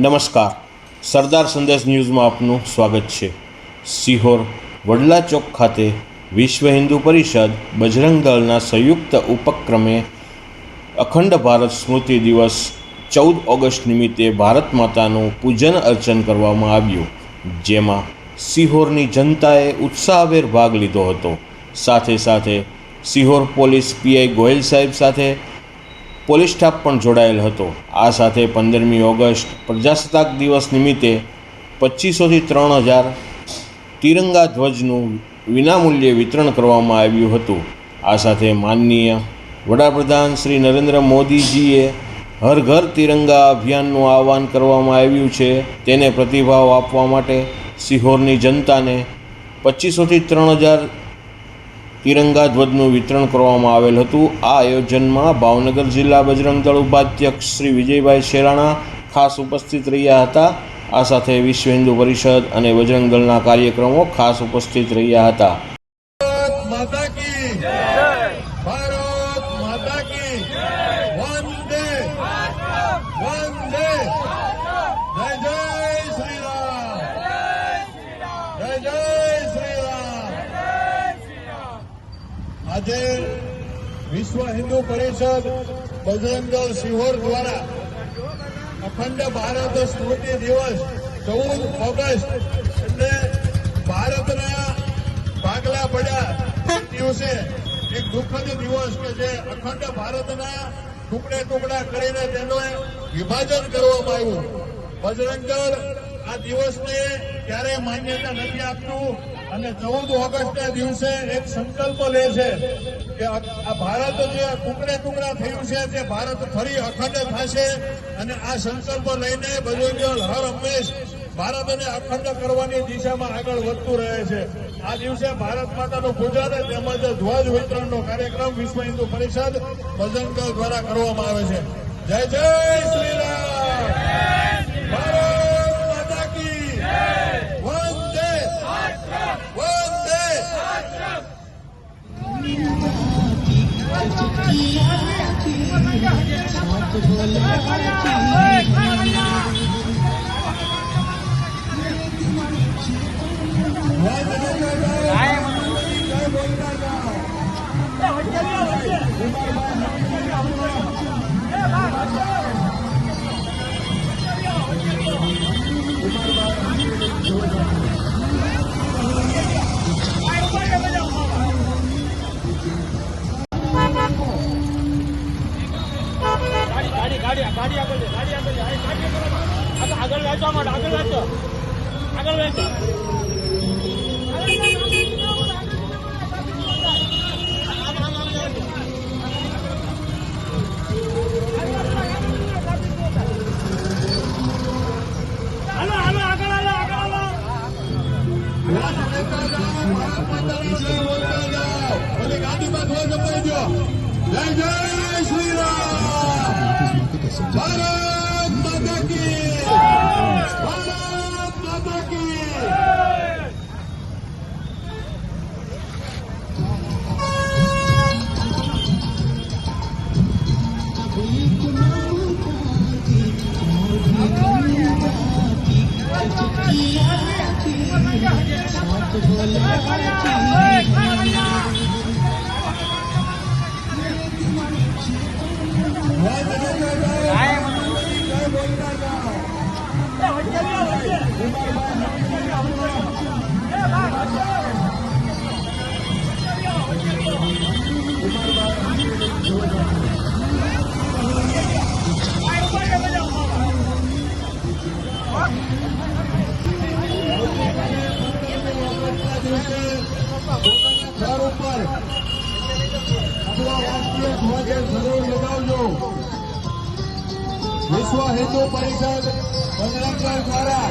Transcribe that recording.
નમસ્કાર, સરદાર સંદેશ ન્યૂઝમાં આપનું સ્વાગત છે। સિહોર વડલા ચોક ખાતે વિશ્વ હિન્દુ પરિષદ બજરંગ દળના સંયુક્ત ઉપક્રમે અખંડ ભારત સ્મૃતિ દિવસ 14 ઓગસ્ટ નિમિત્તે ભારત માતાનું પૂજન અર્ચન કરવામાં આવ્યું, જેમાં સિહોરની જનતાએ ઉત્સાહભેર ભાગ લીધો હતો। સાથે સાથે સિહોર પોલીસ પીઆઈ ગોયલ સાહેબ સાથે પોલીસ સ્ટાફ પણ જોડાયેલ હતો। આ સાથે 15મી ઓગસ્ટ પ્રજાસત્તાક દિવસ નિમિત્તે 2500થી 3000 તિરંગા ધ્વજનું વિનામૂલ્યે વિતરણ કરવામાં આવ્યું હતું। આ સાથે માનનીય વડાપ્રધાન શ્રી નરેન્દ્ર મોદીજીએ હર ઘર તિરંગા અભિયાનનું આહ્વાન કરવામાં આવ્યું છે, તેને પ્રતિભાવ આપવા માટે સિહોરની જનતાને 2500થી 3000 તિરંગા ધ્વજનું વિતરણ કરવામાં આવેલ હતું। આ આયોજનમાં ભાવનગર જિલ્લા બજરંગ દળ ઉપાધ્યક્ષ શ્રી વિજયભાઈ શેરાણા ખાસ ઉપસ્થિત રહ્યા હતા। આ સાથે વિશ્વ હિન્દુ પરિષદ અને બજરંગ દળના કાર્યક્રમો ખાસ ઉપસ્થિત રહ્યા હતા। આજે વિશ્વ હિન્દુ પરિષદ બજરંગ દળ સિહોર દ્વારા અખંડ ભારત સ્મૃતિ દિવસ 14 ઓગસ્ટ એટલે ભારતના ભાગલા પડ્યા દિવસે એક દુઃખદ દિવસ કે જે અખંડ ભારતના ટુકડા કરીને તેનું વિભાજન કરવામાં આવ્યું। બજરંગ દળ આ દિવસને ક્યારેય માન્યતા નથી આપતું અને 14 ઓગસ્ટના દિવસે એક સંકલ્પ લે છે કે આ ભારત જે ટુકડા થયું છે તે ભારત ફરી અખંડ થશે અને આ સંકલ્પ લઈને બજરંગ દળ હર હંમેશ ભારતને અખંડ કરવાની દિશામાં આગળ વધતું રહે છે। આ દિવસે ભારત માતાનું પૂજન તેમજ ધ્વજ વિતરણનો કાર્યક્રમ વિશ્વ હિન્દુ પરિષદ બજરંગ દળ દ્વારા કરવામાં આવે છે। જય જય શ્રી રામ, ભારત માતા કી વંદે વંદે। જય જય શ્રી રામ, ભારત માતા કી, ભારત માતા કી। ઘર ઉપર આપણો રાષ્ટ્રીય ધ્વજ જરૂર લગાવજો। વિશ્વ હિન્દુ પરિષદ બજરંગ દળ દ્વારા